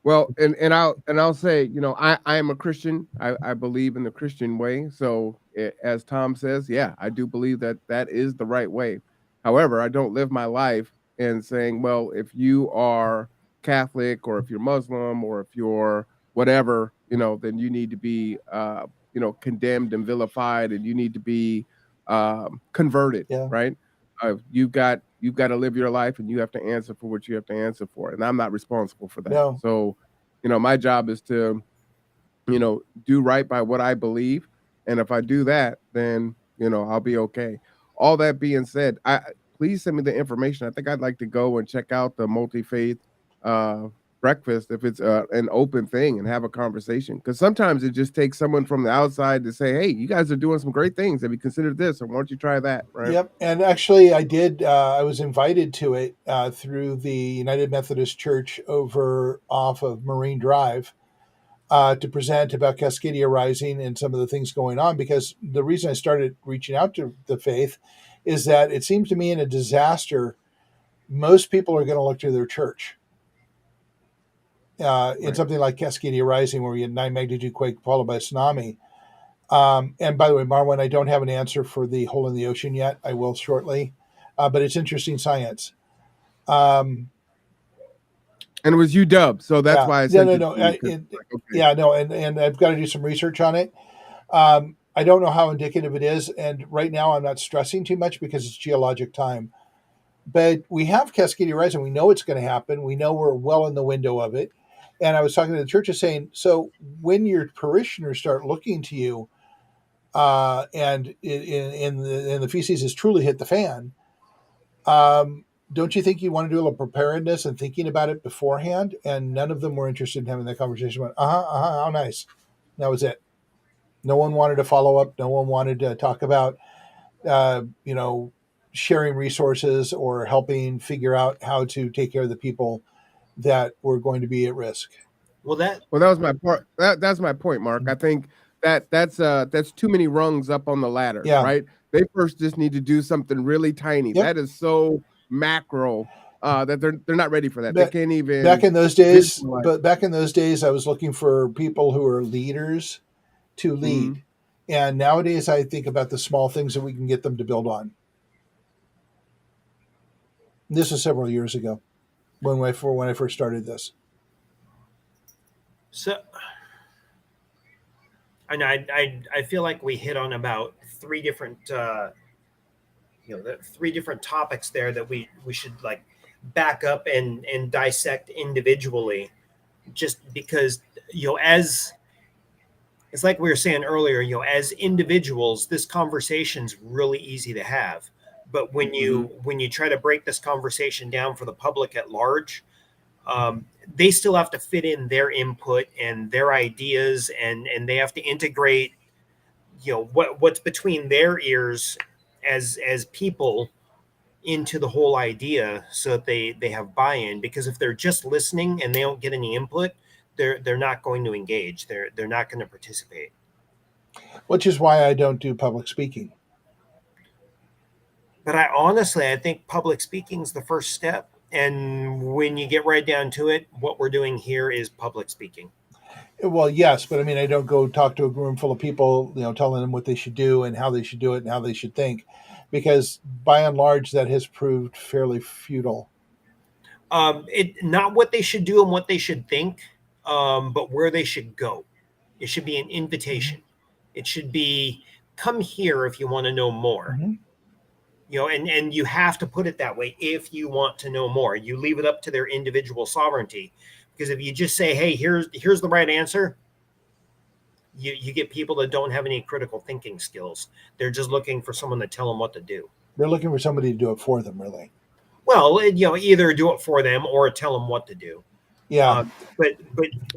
Well, and I'll say, I am a Christian. I believe in the Christian way. So as Tom says, yeah, I do believe that that is the right way. However, I don't live my life in saying, well, if you are Catholic or if you're Muslim or if you're whatever, then you need to be condemned and vilified and you need to be converted, Yeah. right? You've got to live your life and you have to answer for what you have to answer for, and I'm not responsible for that. No. So, my job is to do right by what I believe, and if I do that, then I'll be okay. All that being said, I please send me the information. I think I'd like to go and check out the multi-faith uh breakfast if it's an open thing and have a conversation, because sometimes it just takes someone from the outside to say, hey, you guys are doing some great things, have you considered this, or why don't you try that, right? Yep. And actually, I did. I was invited to it through the United Methodist Church over off of Marine Drive to present about Cascadia Rising and some of the things going on. Because the reason I started reaching out to the faith is that it seems to me in a disaster, most people are going to look to their church. In Right. something like Cascadia Rising, where we had 9 magnitude quake followed by a tsunami. And by the way, Marwan, I don't have an answer for the hole in the ocean yet. I will shortly, but it's interesting science. And it was UW, so that's Yeah, why I no, sent no, it no. to you. 'Cause, okay. Yeah, no, and I've got to do some research on it. I don't know how indicative it is, and right now I'm not stressing too much because it's geologic time. But we have Cascadia Rising. We know it's going to happen. We know we're well in the window of it. And I was talking to the churches saying, so when your parishioners start looking to you, and in the feces has truly hit the fan, don't you think you want to do a little preparedness and thinking about it beforehand? And none of them were interested in having that conversation. Went, how nice. That was it. No one wanted to follow up. No one wanted to talk about, uh, you know, sharing resources or helping figure out how to take care of the people that were going to be at risk. Well, that was my part. That's my point, Mark. I think that's too many rungs up on the ladder, Yeah. right? They first just need to do something really tiny. Yep. That is so macro that they're not ready for that. But they can't even back in those days. visualize. But back in those days, I was looking for people who are leaders to lead. Mhm. And nowadays, I think about the small things that we can get them to build on. This was several years ago when I first started this. so and I feel like we hit on about three different the three different topics there that we should like back up and dissect individually, just because as it's like we were saying earlier, as individuals, this conversation's really easy to have, but when you try to break this conversation down for the public at large, they still have to fit in their input and their ideas, and they have to integrate what's between their ears as people into the whole idea, so that they have buy-in. Because if they're just listening and they don't get any input, they're not going to engage, they're not going to participate. Which is why I don't do public speaking. But I think public speaking is the first step, and when you get right down to it, what we're doing here is public speaking. Well, yes, but I mean, I don't go talk to a room full of people, telling them what they should do and how they should do it and how they should think, because by and large, that has proved fairly futile. Not what they should do and what they should think, but where they should go. It should be an invitation. Mm-hmm. It should be, come here if you want to know more. Mm-hmm. And you have to put it that way. If you want to know more, you leave it up to their individual sovereignty. Because if you just say, hey, here's the right answer, you get people that don't have any critical thinking skills. They're just looking for someone to tell them what to do. They're looking for somebody to do it for them, really. Well, either do it for them or tell them what to do. Yeah. But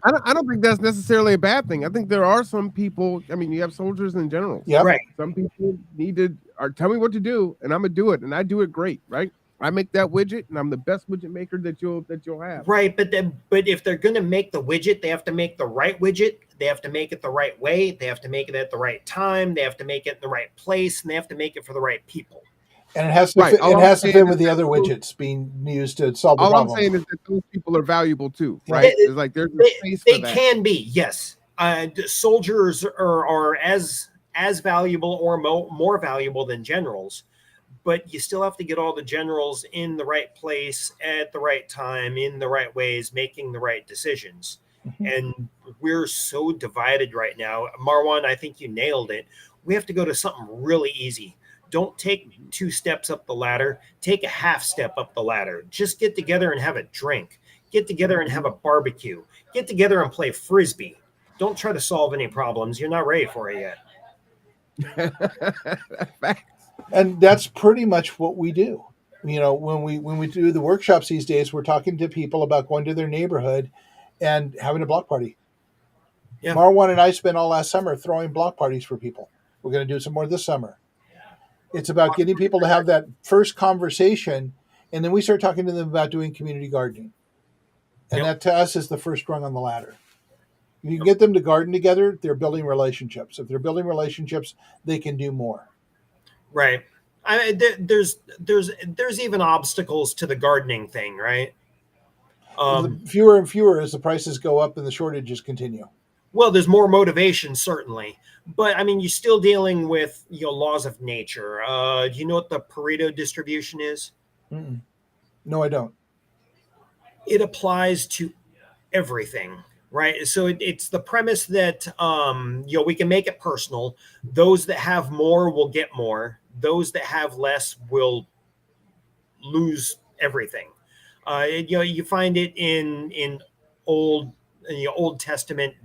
I don't think that's necessarily a bad thing. I think there are some people. I mean, you have soldiers and generals. Yeah. Right. Some people need to tell me what to do, and I'm gonna do it, and I do it great. Right. I make that widget, and I'm the best widget maker that you'll have. Right, but if they're going to make the widget, they have to make the right widget. They have to make it the right way. They have to make it at the right time. They have to make it in the right place, and they have to make it for the right people. And it has to fit. It has to fit with the other widgets being used to solve the problem. All I'm saying is that those people are valuable too, right? It's like there's a space for that. They can be, yes. Soldiers are as valuable or more valuable than generals, but you still have to get all the generals in the right place at the right time, in the right ways, making the right decisions. And we're so divided right now. Marwan, I think you nailed it. We have to go to something really easy. Don't take 2 steps up the ladder. Take a half step up the ladder. Just get together and have a drink. Get together and have a barbecue. Get together and play Frisbee. Don't try to solve any problems. You're not ready for it yet. Facts. And that's pretty much what we do. You know, when we do the workshops these days, we're talking to people about going to their neighborhood and having a block party. Yeah. Marwan and I spent all last summer throwing block parties for people. We're going to do some more this summer. It's about getting people to have that first conversation, and then we start talking to them about doing community gardening. And that to us is the first rung on the ladder. If you can get them to garden together, they're building relationships. If they're building relationships, they can do more. Right. There's even obstacles to the gardening thing, right? Fewer and fewer as the prices go up and the shortages continue. Well, there's more motivation, certainly. But, I mean, you're still dealing with, laws of nature. Do you know what the Pareto distribution is? Mm-mm. No, I don't. It applies to everything, right? So it's the premise that, we can make it personal. Those that have more will get more. Those that have less will lose everything. You find it in Old Testament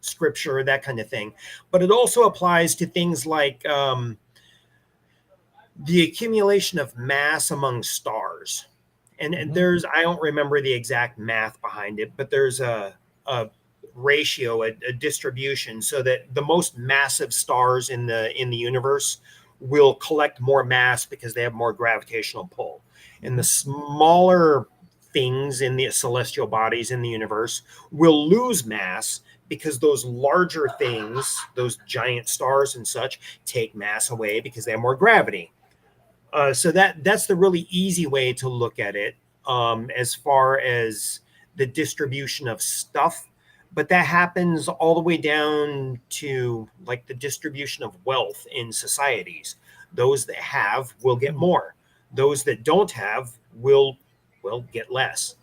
scripture, that kind of thing. But it also applies to things like the accumulation of mass among stars. And there's, I don't remember the exact math behind it, but there's a ratio, a distribution, so that the most massive stars in the universe will collect more mass because they have more gravitational pull. And the smaller things in the celestial bodies in the universe will lose mass because those larger things, those giant stars and such, take mass away because they have more gravity. So that's the really easy way to look at it, as far as the distribution of stuff. But that happens all the way down to like the distribution of wealth in societies. Those that have will get more. Those that don't have will get less.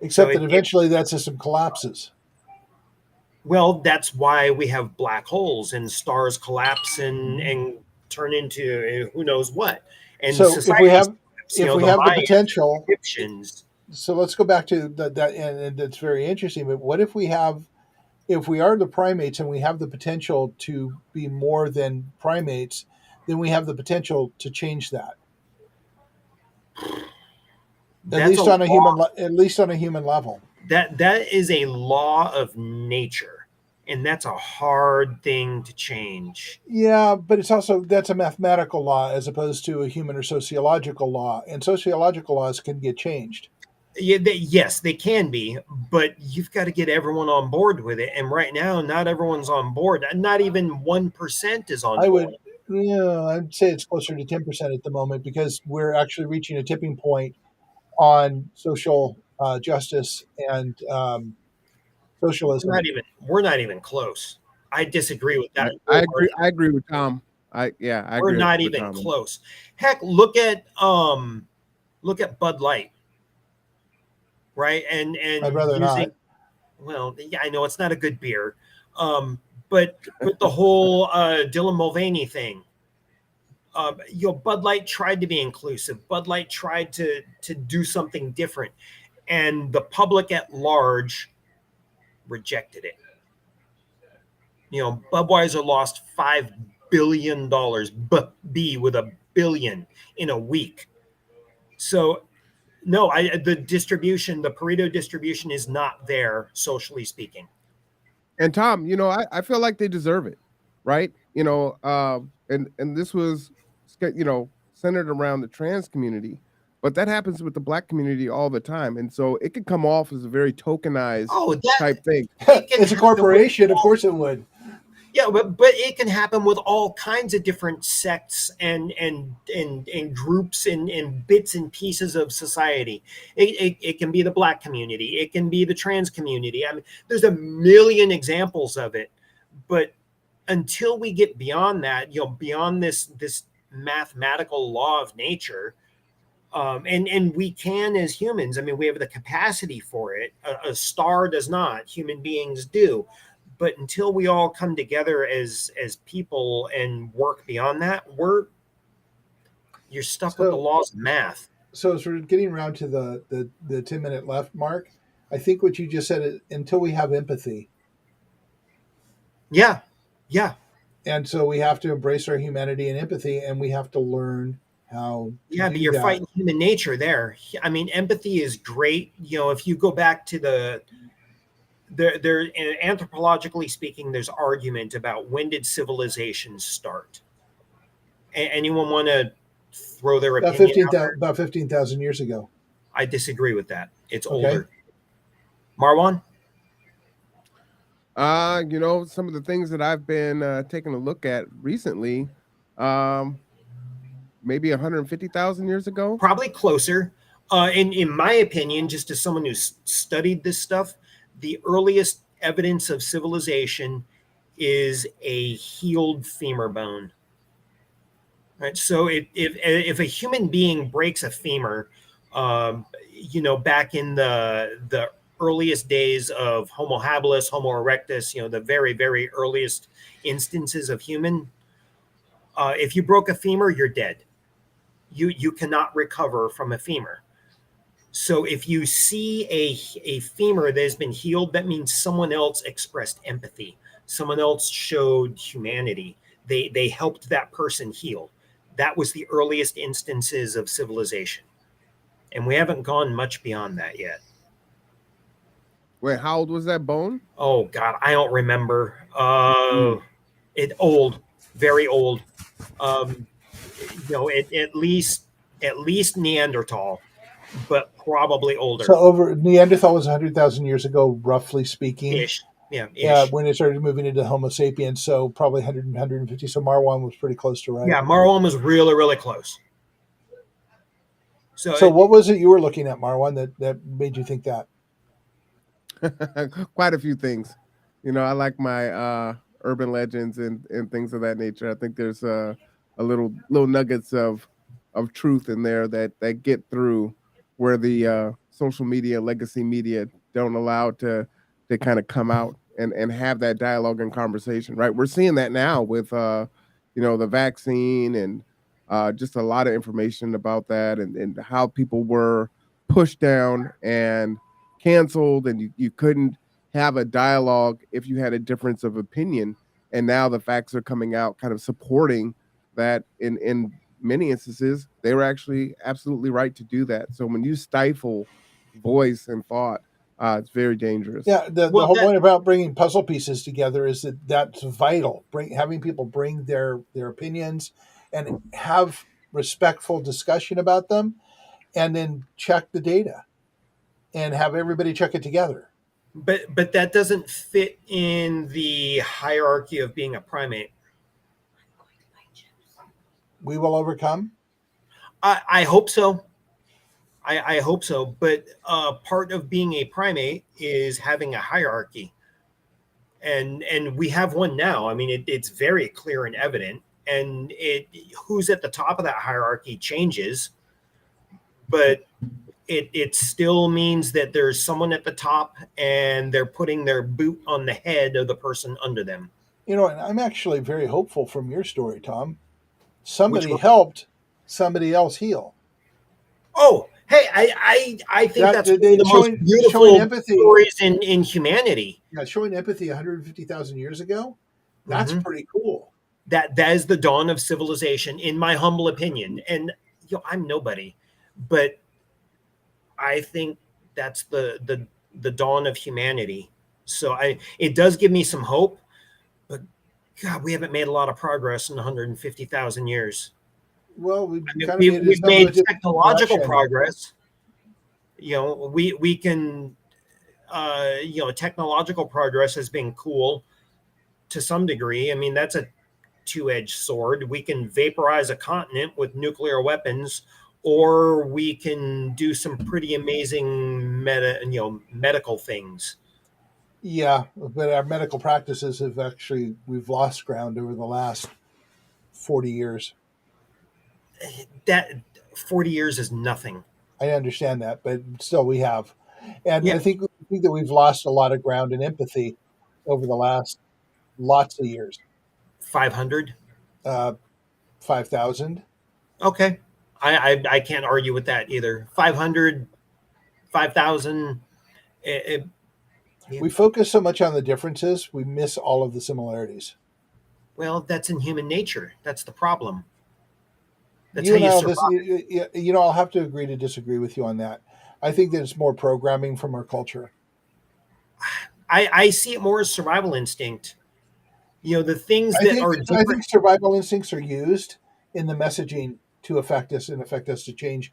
Except that eventually that system collapses. Well, that's why we have black holes and stars collapse and turn into who knows what. And so if we have the potential, Egyptians. So let's go back to that, and that's very interesting. But what if we are the primates and we have the potential to be more than primates, then we have the potential to change that. At least on a human level. That is a law of nature, and that's a hard thing to change. Yeah, but that's a mathematical law as opposed to a human or sociological law, and sociological laws can get changed. Yeah, yes, they can be, but you've got to get everyone on board with it. And right now, not everyone's on board. Not even 1% is on board. I'd say it's closer to 10% at the moment because we're actually reaching a tipping point on social justice and socialism. We're not even close. I disagree with that. I agree with Tom. We're not even close. Heck, look at Bud Light. Right, and I'd rather not. Well, yeah, I know it's not a good beer, but the whole Dylan Mulvaney thing, Bud Light tried to be inclusive. Bud Light tried to do something different, and the public at large rejected it. Budweiser lost $5 billion, B with a billion in a week. So. No, the Pareto distribution is not there, socially speaking. And Tom, I feel like they deserve it, right? And this was, centered around the trans community, but that happens with the Black community all the time. And so it could come off as a very tokenized type thing. It's a corporation, of course it would. Yeah, but it can happen with all kinds of different sects and groups and bits and pieces of society. It can be the black community, it can be the trans community. I mean, there's a million examples of it. But until we get beyond that, beyond this mathematical law of nature, and we can as humans. I mean, we have the capacity for it. A star does not. Human beings do. But until we all come together as people and work beyond that, you're stuck with the laws of math. So as we're getting around to the 10-minute left mark, I think what you just said is until we have empathy. Yeah. Yeah. And so we have to embrace our humanity and empathy, and we have to learn how to but do you're that. fighting human nature there. I mean, empathy is great. If you go back to there anthropologically speaking, there's argument about when did civilization start. Anyone want to throw their opinion about 15,000 years ago? I disagree with that. It's older. Marwan? Some of the things that I've been taking a look at recently, maybe 150,000 years ago. Probably closer. In my opinion, just as someone who's studied this stuff, the earliest evidence of civilization is a healed femur bone. Right. So if a human being breaks a femur, back in the earliest days of Homo habilis, Homo erectus, the very, very earliest instances of human, if you broke a femur, you're dead. You cannot recover from a femur. So if you see a femur that has been healed, that means someone else expressed empathy. Someone else showed humanity. They helped that person heal. That was the earliest instances of civilization. And we haven't gone much beyond that yet. Wait, how old was that bone? Oh God, I don't remember. It old, very old. At least Neanderthal, but probably older. So over Neanderthal was 100,000 years ago, roughly speaking. Ish. Yeah, when it started moving into Homo sapiens, so probably 100 and 150. So Marwan was pretty close to right. Yeah, Marwan was really, really close. So what was it you were looking at, Marwan, that made you think that? Quite a few things. I like my urban legends and things of that nature. I think there's a little nuggets of truth in there that get through where the social media, legacy media don't allow to kind of come out and have that dialogue and conversation, right? We're seeing that now with the vaccine and just a lot of information about that and how people were pushed down and canceled, and you couldn't have a dialogue if you had a difference of opinion. And now the facts are coming out kind of supporting that in many instances they were actually absolutely right to do that. So when you stifle voice and thought, it's very dangerous. Yeah, the whole point about bringing puzzle pieces together is that's vital. Having people bring their opinions and have respectful discussion about them, and then check the data and have everybody check it together. But that doesn't fit in the hierarchy of being a primate. We will overcome? I hope so. I hope so. But part of being a primate is having a hierarchy. And we have one now. I mean, it's very clear and evident. And who's at the top of that hierarchy changes. But it still means that there's someone at the top and they're putting their boot on the head of the person under them. And I'm actually very hopeful from your story, Tom. Somebody helped somebody else heal. Oh, hey, I think that's one of the most beautiful stories in humanity. Yeah, showing empathy 150,000 years ago, that's pretty cool. That is the dawn of civilization, in my humble opinion. And I'm nobody, but I think that's the dawn of humanity. So it does give me some hope, but God, we haven't made a lot of progress in 150,000 years. Well, we've made technological progress. We can, technological progress has been cool, to some degree. I mean, that's a two-edged sword. We can vaporize a continent with nuclear weapons, or we can do some pretty amazing medical things. Yeah, but our medical practices we've lost ground over the last 40 years. That 40 years is nothing. I understand that, but still we have. And Yeah, I think that we've lost a lot of ground in empathy over the last lots of years. 500. 5,000. Okay, I can't argue with that either. 500, 5,000. We focus so much on the differences, we miss all of the similarities. Well, that's in human nature. That's the problem. That's You how and you I, survive. I'll have to agree to disagree with you on that. I think that it's more programming from our culture. I see it more as survival instinct. The things that are I different. think survival instincts are used in the messaging to affect us and affect us to change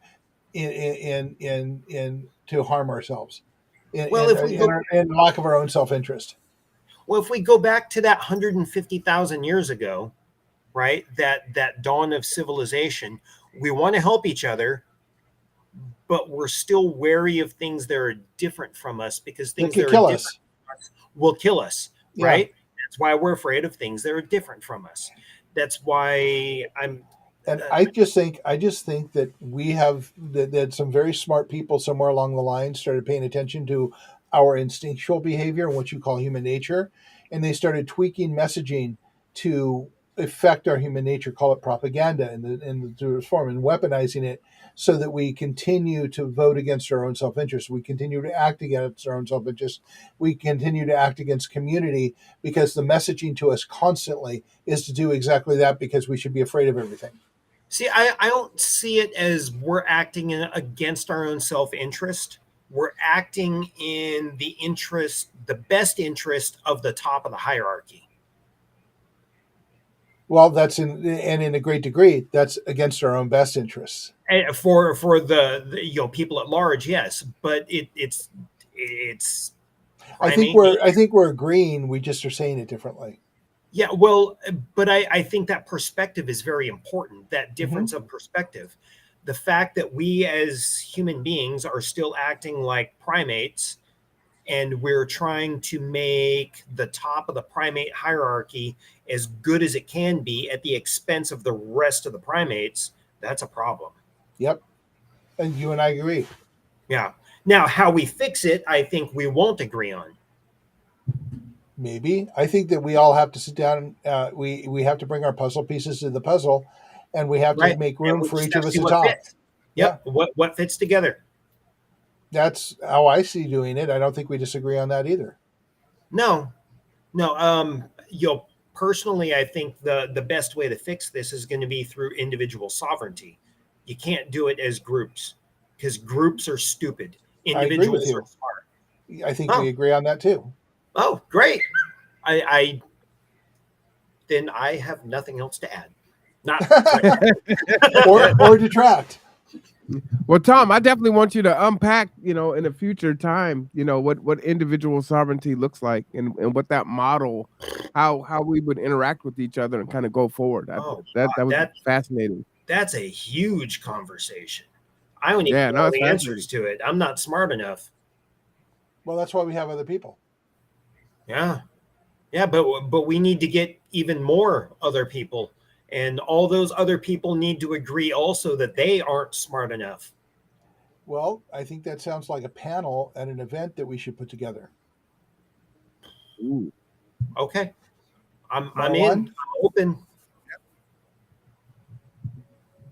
in to harm ourselves Well, if we go in lack of our own self interest. well, if we go back to that 150,000 years ago, right? That dawn of civilization, we want to help each other, but we're still wary of things that are different from us, because That things could that are kill different us. from us will kill us, Yeah. right? That's why we're afraid of things that are different from us. That's why I'm And I just think that we have that some very smart people somewhere along the line started paying attention to our instinctual behavior and what you call human nature, and they started tweaking messaging to affect our human nature. Call it propaganda in the truest form, and weaponizing it so that we continue to vote against our own self-interest. We continue to act against our own self-interest. We continue to act against community because the messaging to us constantly is to do exactly that, because we should be afraid of everything. See, I don't see it as we're acting against our own self-interest. We're acting in the best interest of the top of the hierarchy. Well, in a great degree, that's against our own best interests. For the people at large, yes, but it's primate. I think we're agreeing. We just are saying it differently. Yeah, well, but I think that perspective is very important, that Mm-hmm. difference of perspective. The fact that we as human beings are still acting like primates, and we're trying to make the top of the primate hierarchy as good as it can be at the expense of the rest of the primates, that's a problem. Yep, and you and I agree. Yeah. Now, how we fix it, I think we won't agree on. Maybe I think that we all have to sit down. We have to bring our puzzle pieces to the puzzle, and we have to Right. make And room we for just each have of to us see to what talk. fits. Yeah, Yep. What fits together. that's how I see doing it. I don't think we disagree on that either. No, no. Personally, I think the best way to fix this is going to be through individual sovereignty. You can't do it as groups, because groups are stupid. I agree with Individuals are you. smart. I think we Oh, agree on that too. oh, great. I then I have nothing else to add. Not or detract. Well, Tom, I definitely want you to unpack, in a future time, what individual sovereignty looks like, and what that model, how we would interact with each other and kind of go forward. oh That God, would be fascinating. that's a huge conversation. I don't even Yeah, no, know it's the answers fascinating. to it. I'm not smart enough. Well, that's why we have other people. Yeah. Yeah, but we need to get even more other people, and all those other people need to agree also that they aren't smart enough. Well, I think that sounds like a panel at an event that we should put together. Ooh. Okay, I'm in. Marwan. I'm open.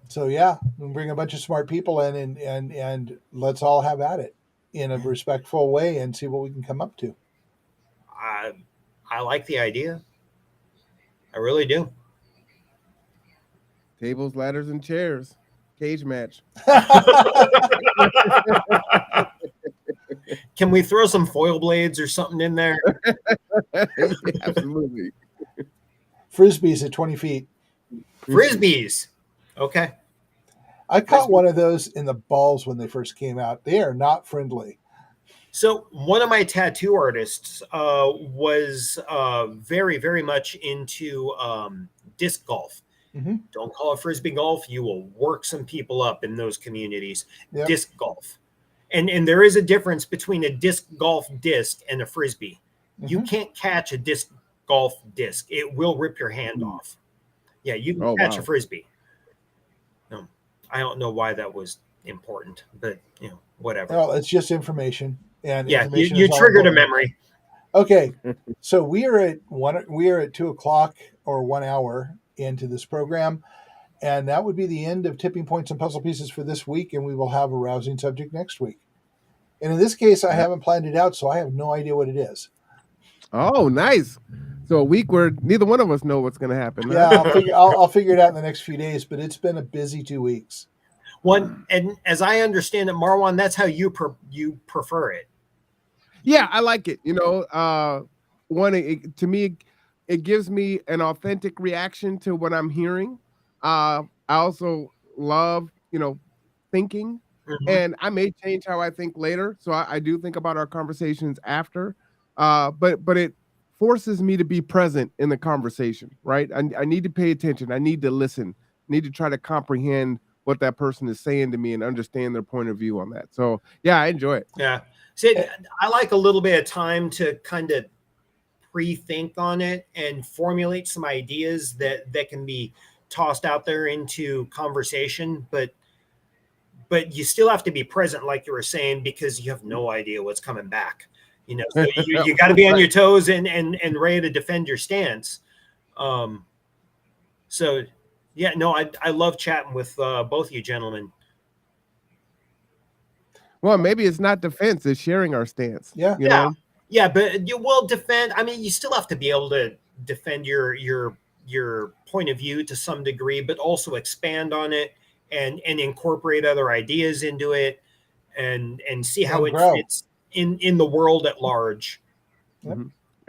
So yeah, we bring a bunch of smart people in, and let's all have at it in a respectful way and see what we can come up to. I I like the idea. I really do. Tables, ladders, and chairs. Cage match. Can we throw some foil blades or something in there? Absolutely. Frisbees at 20 feet. Frisbees. Okay. I caught one of those in the balls when they first came out. They are not friendly. So one of my tattoo artists was very, very much into disc golf. Mm-hmm. Don't call it frisbee golf. You will work some people up in those communities. Yep. Disc golf. And there is a difference between a disc golf disc and a frisbee. You can't catch a disc golf disc. It will rip your hand off. Yeah, you can catch a frisbee. No, I don't know why that was important, but whatever. Well, it's just information, and yeah, information you is all triggered a important. memory. Okay, so we are at 2:00 or 1 hour into this program, and that would be the end of Tipping Points and Puzzle Pieces for this week, and we will have a rousing subject next week. And in this case, I haven't planned it out, so I have no idea what it is. Oh, nice. So a week where neither one of us know what's going to happen. Yeah, I'll figure it out in the next few days, but it's been a busy 2 weeks. One, and as I understand it, Marwan, that's how you prefer it. Yeah, I like it. To me, it gives me an authentic reaction to what I'm hearing. I also love, thinking, and I may change how I think later. So I do think about our conversations after, but it forces me to be present in the conversation, right? I need to pay attention. I need to listen. I need to try to comprehend what that person is saying to me and understand their point of view on that. So yeah, I enjoy it. Yeah. See, I like a little bit of time to kind of pre-think on it and formulate some ideas that can be tossed out there into conversation, but you still have to be present, like you were saying, because you have no idea what's coming back. So you got to be on your toes and ready to defend your stance. So yeah, no, I love chatting with both of you gentlemen. Well, maybe it's not defense; it's sharing our stance. Yeah, yeah, but you will defend. I mean, you still have to be able to defend your point of view to some degree, but also expand on it and incorporate other ideas into it and see how it fits in the world at large. Yep.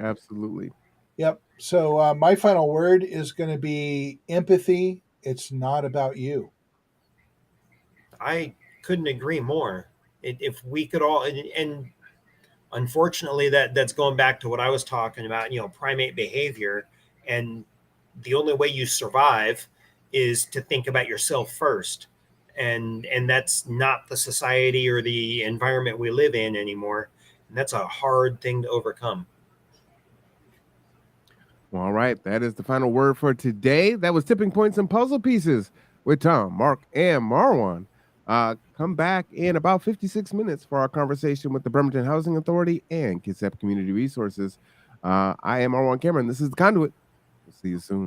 Absolutely. Yep. So my final word is going to be empathy. It's not about you. I couldn't agree more. If we could all, and unfortunately that's going back to what I was talking about, primate behavior, and the only way you survive is to think about yourself first. And that's not the society or the environment we live in anymore. And that's a hard thing to overcome. All right, that is the final word for today. That was Tipping Points and Puzzle Pieces with Tom, Mark, and Marwan. Come back in about 56 minutes for our conversation with the Bremerton Housing Authority and Kitsap Community Resources. I am Marwan Cameron. This is The Conduit. We'll see you soon.